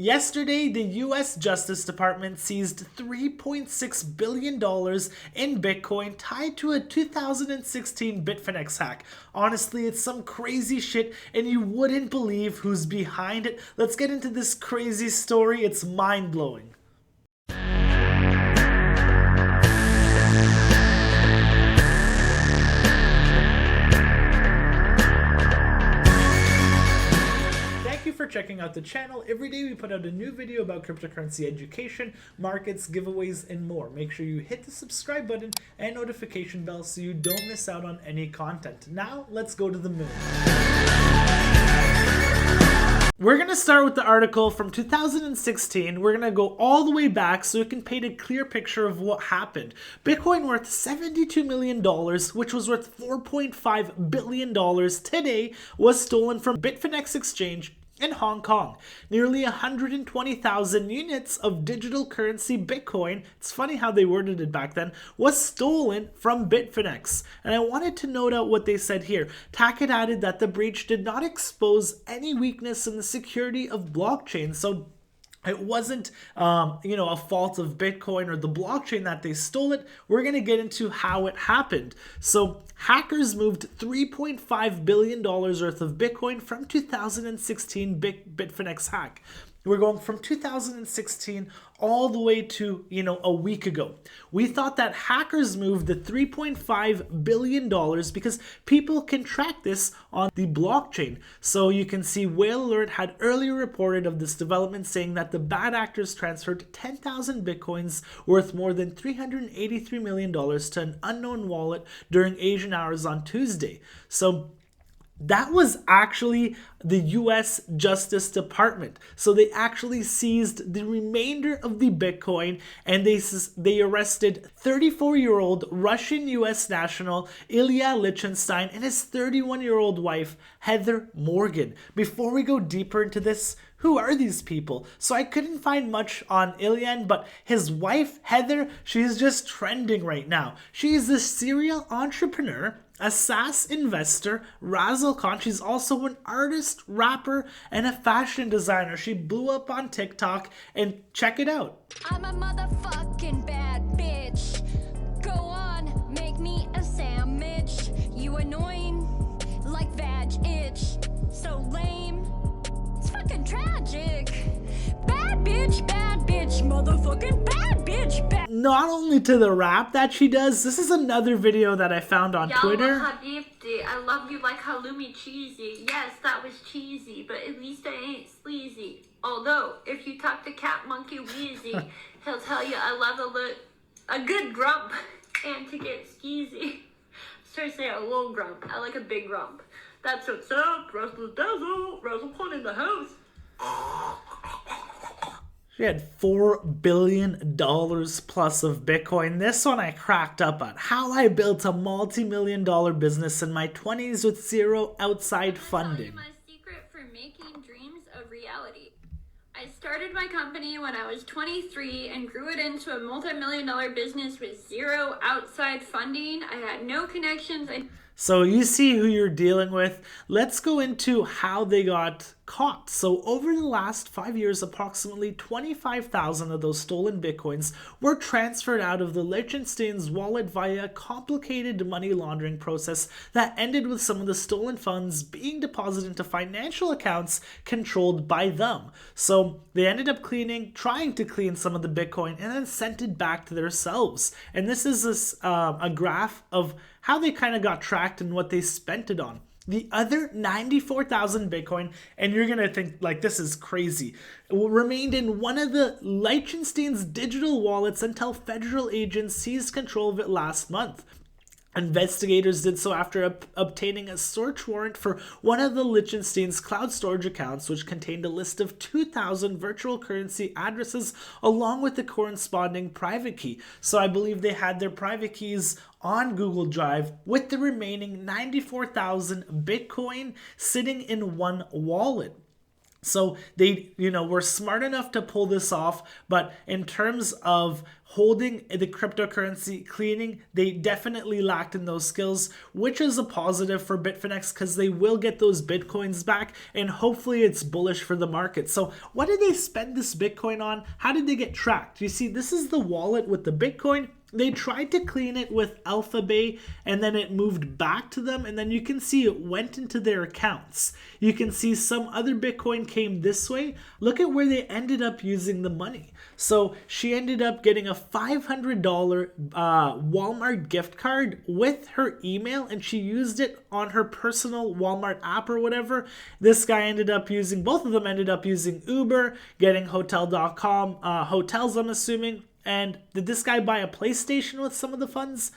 Yesterday, the US Justice Department seized $3.6 billion in Bitcoin tied to a 2016 Bitfinex hack. Honestly, it's some crazy shit and you wouldn't believe who's behind it. Let's get into this crazy story. It's mind-blowing. For checking out the channel. Every day we put out a new video about cryptocurrency education, markets, giveaways, and more. Make sure you hit the subscribe button and notification bell so you don't miss out on any content. Now, let's go to the moon. We're going to start with the article from 2016. We're going to go all the way back so it can paint a clear picture of what happened. Bitcoin worth $72 million, which was worth $4.5 billion today, was stolen from Bitfinex exchange in Hong Kong. Nearly 120,000 units of digital currency Bitcoin, it's funny how they worded it back then, was stolen from Bitfinex. And I wanted to note out what they said here. Tackett added that the breach did not expose any weakness in the security of blockchain. So it wasn't, a fault of Bitcoin or the blockchain that they stole it. We're going to get into how it happened. So hackers moved $3.5 billion worth of Bitcoin from 2016 Bitfinex hack. We're going from 2016 all the way to, a week ago. We thought that hackers moved the $3.5 billion because people can track this on the blockchain. So you can see Whale Alert had earlier reported of this development, saying that the bad actors transferred 10,000 Bitcoins worth more than $383 million to an unknown wallet during Asian hours on Tuesday. So that was actually the US Justice Department. So they actually seized the remainder of the Bitcoin and they arrested 34-year-old Russian US national Ilya Lichtenstein and his 31-year-old wife Heather Morgan. Before we go deeper into this, who are these people? So I couldn't find much on Ilya, but his wife Heather, she's just trending right now. She is a serial entrepreneur, a SaaS investor, Razzle Khan. She's also an artist, rapper, and a fashion designer. She blew up on TikTok, and check it out. I'm a motherfucking bad bitch. Go on, make me a sandwich. You annoying like vag itch. So lame, it's fucking tragic. Bad bitch, motherfucking bad bitch, bad. Not only to the rap that she does, this is another video that I found on Twitter. Habibti, I love you like halloumi cheesy. Yes, that was cheesy, but at least I ain't sleazy. Although, if you talk to Cat Monkey Wheezy, he'll tell you I love a good grump and to get skeezy. Seriously, a little grump. I like a big grump. That's what's up. Russell Dazzle. Russell Kwan in the house. She had $4 billion plus of Bitcoin. This one I cracked up on. How I built a multi-million-dollar business in my 20s with zero outside funding. My secret for making dreams a reality. I started my company when I was 23 and grew it into a multi-million-dollar business with zero outside funding. I had no connections. So you see who you're dealing with. Let's go into how they got caught. So over the last 5 years, approximately 25,000 of those stolen Bitcoins were transferred out of the Liechtenstein's wallet via a complicated money laundering process that ended with some of the stolen funds being deposited into financial accounts controlled by them. So they ended up trying to clean some of the Bitcoin and then sent it back to themselves. And this is a graph of how they kind of got tracked and what they spent it on. The other 94,000 Bitcoin, and you're going to think like this is crazy, remained in one of the Liechtenstein's digital wallets until federal agents seized control of it last month. Investigators did so after obtaining a search warrant for one of the Liechtenstein's cloud storage accounts, which contained a list of 2,000 virtual currency addresses along with the corresponding private key. So I believe they had their private keys on Google Drive with the remaining 94,000 Bitcoin sitting in one wallet. So they, were smart enough to pull this off, but in terms of holding the cryptocurrency cleaning, they definitely lacked in those skills, which is a positive for Bitfinex because they will get those Bitcoins back and hopefully it's bullish for the market. So what did they spend this Bitcoin on? How did they get tracked? You see, this is the wallet with the Bitcoin. They tried to clean it with Alphabay and then it moved back to them, and then you can see it went into their accounts. You can see some other Bitcoin came this way. Look at where they ended up using the money. So she ended up getting a $500 Walmart gift card with her email, and she used it on her personal Walmart app or whatever. This guy ended up using, both of them ended up using Uber, getting hotel.com, hotels I'm assuming. And did this guy buy a PlayStation with some of the funds?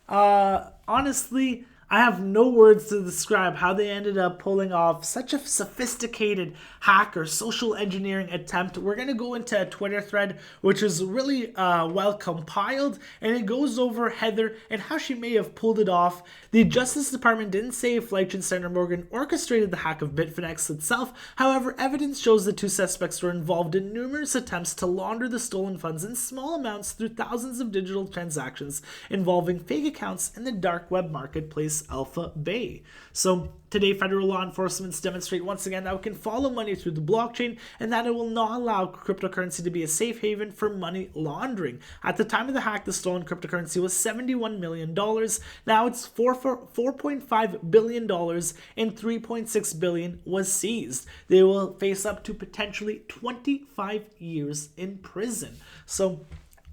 Honestly, I have no words to describe how they ended up pulling off such a sophisticated hack or social engineering attempt. We're going to go into a Twitter thread, which is really well compiled, and it goes over Heather and how she may have pulled it off. The Justice Department didn't say if Liechtenstein Morgan orchestrated the hack of Bitfinex itself. However, evidence shows the two suspects were involved in numerous attempts to launder the stolen funds in small amounts through thousands of digital transactions involving fake accounts in the dark web marketplace Alphabay. So today, federal law enforcement demonstrate once again that we can follow money through the blockchain and that it will not allow cryptocurrency to be a safe haven for money laundering. At the time of the hack, the stolen cryptocurrency was $71 million. Now it's $4.5 billion and $3.6 billion was seized. They will face up to potentially 25 years in prison. So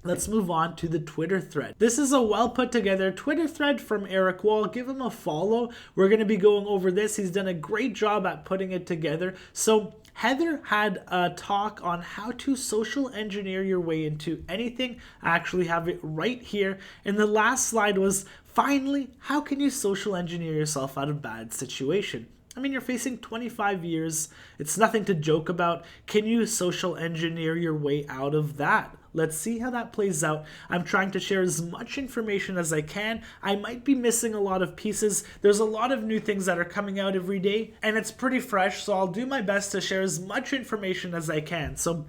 let's move on to the Twitter thread. This is a well put together Twitter thread from Eric Wall. Give him a follow. We're going to be going over this. He's done a great job at putting it together. So Heather had a talk on how to social engineer your way into anything. I actually have it right here. And the last slide was, finally, how can you social engineer yourself out of a bad situation? I mean, you're facing 25 years. It's nothing to joke about. Can you social engineer your way out of that? Let's see how that plays out. I'm trying to share as much information as I can. I might be missing a lot of pieces. There's a lot of new things that are coming out every day, and it's pretty fresh, so I'll do my best to share as much information as I can. So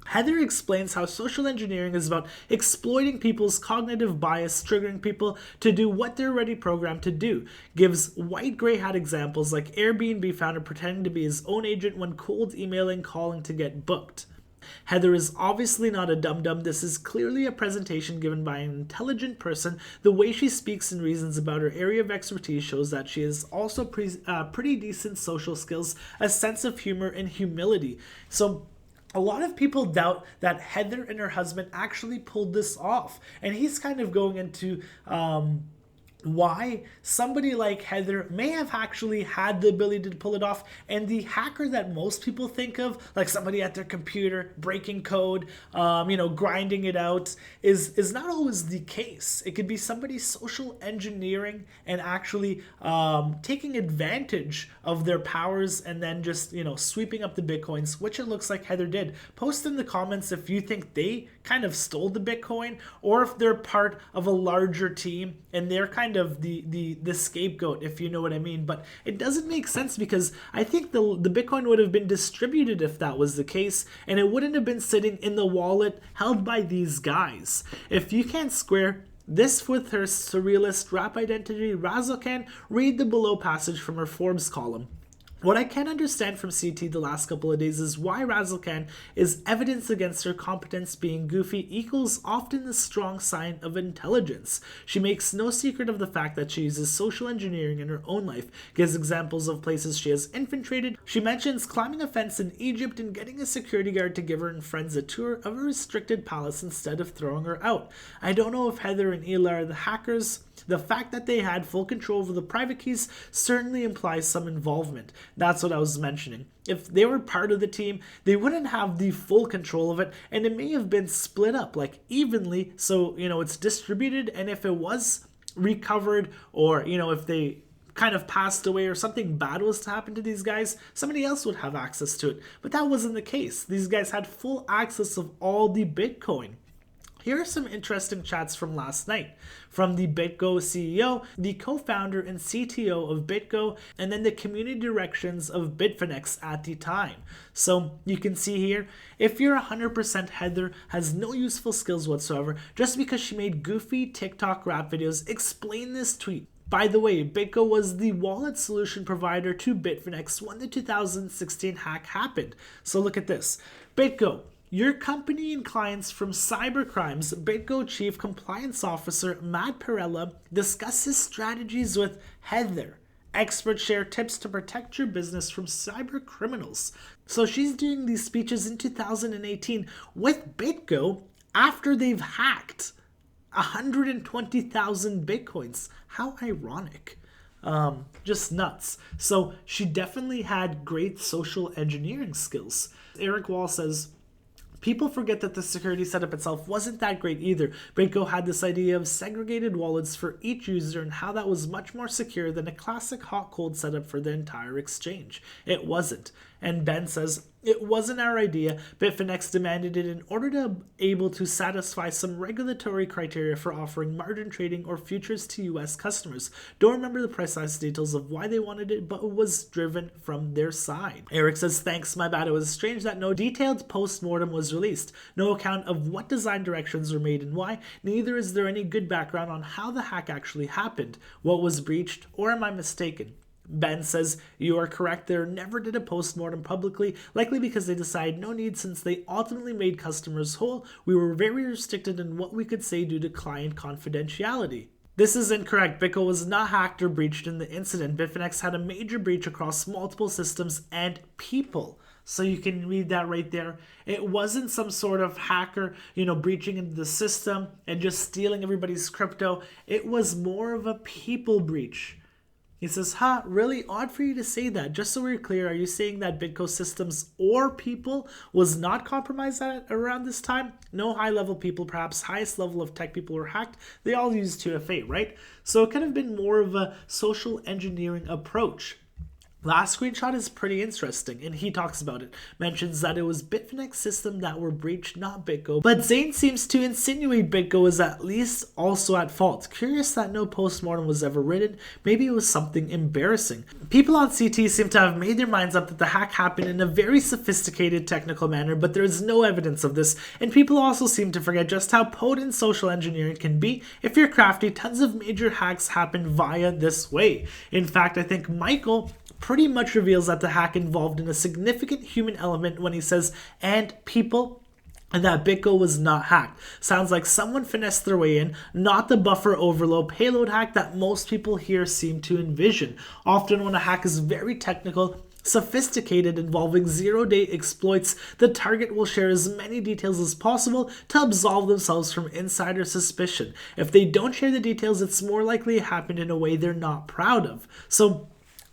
Heather explains how social engineering is about exploiting people's cognitive bias, triggering people to do what they're already programmed to do. Gives white gray hat examples like Airbnb founder pretending to be his own agent when cold emailing, calling to get booked. Heather is obviously not a dum-dum. This is clearly a presentation given by an intelligent person. The way she speaks and reasons about her area of expertise shows that she has also pretty decent social skills, a sense of humor, and humility. So a lot of people doubt that Heather and her husband actually pulled this off. And he's kind of going into why somebody like Heather may have actually had the ability to pull it off, and the hacker that most people think of, like somebody at their computer breaking code, grinding it out, is not always the case. It could be somebody social engineering and actually taking advantage of their powers and then just sweeping up the Bitcoins, which it looks like Heather did. Post in the comments if you think they kind of stole the Bitcoin or if they're part of a larger team and they're kind of the scapegoat, if you know what I mean. But it doesn't make sense because I think the Bitcoin would have been distributed if that was the case, and it wouldn't have been sitting in the wallet held by these guys. If you can't square this with her surrealist rap identity, Razzle read the below passage from her Forbes column. What I can understand from CT the last couple of days is why Razzlecan is evidence against her competence being goofy equals often the strong sign of intelligence. She makes no secret of the fact that she uses social engineering in her own life, gives examples of places she has infiltrated. She mentions climbing a fence in Egypt and getting a security guard to give her and friends a tour of a restricted palace instead of throwing her out. I don't know if Heather and Ilya are the hackers. The fact that they had full control over the private keys certainly implies some involvement. That's what I was mentioning. If they were part of the team, they wouldn't have the full control of it, and it may have been split up like evenly, so it's distributed, and if it was recovered or if they kind of passed away or something bad was to happen to these guys, somebody else would have access to it. But that wasn't the case. These guys had full access of all the Bitcoin. Here are some interesting chats from last night from the BitGo CEO, the co-founder and CTO of BitGo, and then the community directions of Bitfinex at the time. So you can see here, if you're 100% Heather has no useful skills whatsoever, just because she made goofy TikTok rap videos, explain this tweet. By the way, BitGo was the wallet solution provider to Bitfinex when the 2016 hack happened. So look at this. BitGo, your company and clients from cybercrimes. BitGo Chief Compliance Officer Matt Perella discusses strategies with Heather. Experts share tips to protect your business from cyber criminals. So she's doing these speeches in 2018 with BitGo after they've hacked 120,000 Bitcoins. How ironic. Just nuts. So she definitely had great social engineering skills. Eric Wall says, people forget that the security setup itself wasn't that great either. BitGo had this idea of segregated wallets for each user and how that was much more secure than a classic hot-cold setup for the entire exchange. It wasn't. And Ben says, it wasn't our idea. Bitfinex demanded it in order to be able to satisfy some regulatory criteria for offering margin trading or futures to US customers. Don't remember the precise details of why they wanted it, but it was driven from their side. Eric says, thanks, my bad. It was strange that no detailed post-mortem was released. No account of what design directions were made and why. Neither is there any good background on how the hack actually happened, what was breached, or am I mistaken? Ben says, you are correct, there never did a post-mortem publicly, likely because they decided no need since they ultimately made customers whole. We were very restricted in what we could say due to client confidentiality. This is incorrect. BitGo was not hacked or breached in the incident. Bitfinex had a major breach across multiple systems and people. So you can read that right there. It wasn't some sort of hacker, breaching into the system and just stealing everybody's crypto. It was more of a people breach. He says, really odd for you to say that. Just so we're clear, are you saying that BitGo systems or people was not compromised around this time? No high-level people, perhaps highest level of tech people were hacked. They all used 2FA, right? So it could have been more of a social engineering approach. Last screenshot is pretty interesting, and he talks about it. Mentions that it was Bitfinex system that were breached, not BitGo. But Zane seems to insinuate BitGo was at least also at fault. Curious that no postmortem was ever written. Maybe it was something embarrassing. People on CT seem to have made their minds up that the hack happened in a very sophisticated technical manner, but there is no evidence of this. And people also seem to forget just how potent social engineering can be. If you're crafty, tons of major hacks happen via this way. In fact, I think Michael pretty much reveals that the hack involved in a significant human element when he says, and people, and that BitGo was not hacked. Sounds like someone finessed their way in, not the buffer overload payload hack that most people here seem to envision. Often when a hack is very technical, sophisticated, involving zero-day exploits, the target will share as many details as possible to absolve themselves from insider suspicion. If they don't share the details, it's more likely it happened in a way they're not proud of. So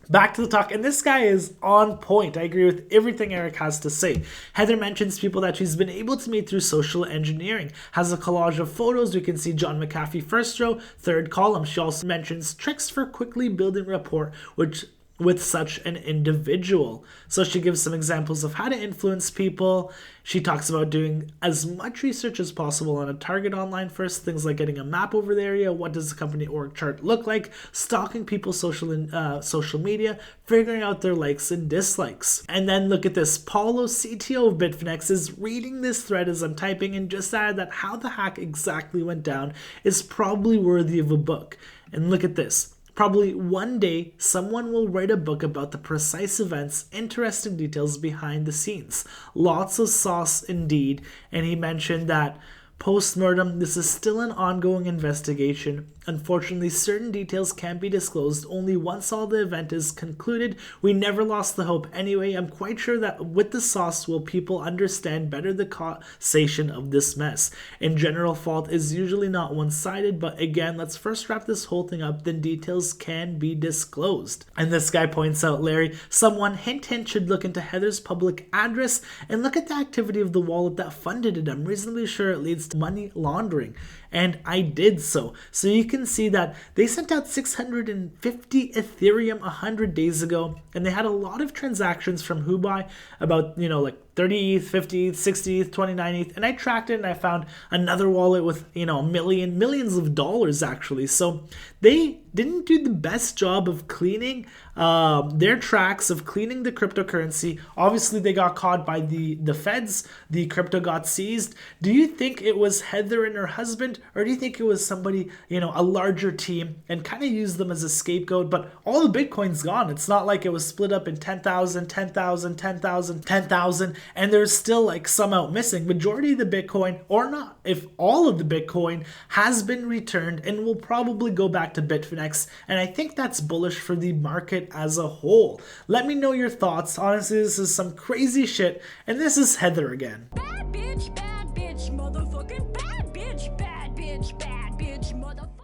back to the talk, and this guy is on point. I agree with everything Eric has to say. Heather mentions people that she's been able to meet through social engineering. Has a collage of photos. We can see John McAfee first row, third column. She also mentions tricks for quickly building rapport, with such an individual. So she gives some examples of how to influence people. She talks about doing as much research as possible on a target online first, things like getting a map over the area, what does the company org chart look like, stalking people's social media, figuring out their likes and dislikes. And then look at this, Paulo, CTO of Bitfinex, is reading this thread as I'm typing and just added that how the hack exactly went down is probably worthy of a book. And look at this. Probably one day, someone will write a book about the precise events, interesting details behind the scenes. Lots of sauce indeed. And he mentioned that post-mortem, this is still an ongoing investigation. Unfortunately, certain details can't be disclosed only once all the event is concluded. We never lost the hope anyway. I'm quite sure that with the sauce will people understand better the causation of this mess. In general, fault is usually not one-sided, but again, let's first wrap this whole thing up, then details can be disclosed. And this guy points out, Larry, someone, hint hint, should look into Heather's public address and look at the activity of the wallet that funded it. I'm reasonably sure it leads to money laundering. And I did so. So you can see that they sent out 650 Ethereum 100 days ago, and they had a lot of transactions from Hubai, about, like 30 ETH, 50 ETH, 60 ETH, 29 ETH, and I tracked it and I found another wallet with, you know, millions of dollars actually. So they didn't do the best job of cleaning their tracks, of cleaning the cryptocurrency. Obviously, they got caught by the feds. The crypto got seized. Do you think it was Heather and her husband, or do you think it was somebody, you know, a larger team, and kind of used them as a scapegoat? But all the Bitcoin's gone. It's not like it was split up in 10,000, 10,000, 10,000, 10,000, and there's still like some out missing. Majority of the Bitcoin, or not, if all of the Bitcoin has been returned and will probably go back to Bitfinex. And I think that's bullish for the market as a whole. Let me know your thoughts. Honestly, this is some crazy shit. And this is Heather again. Bad bitch, motherfucking bad bitch, motherfucker.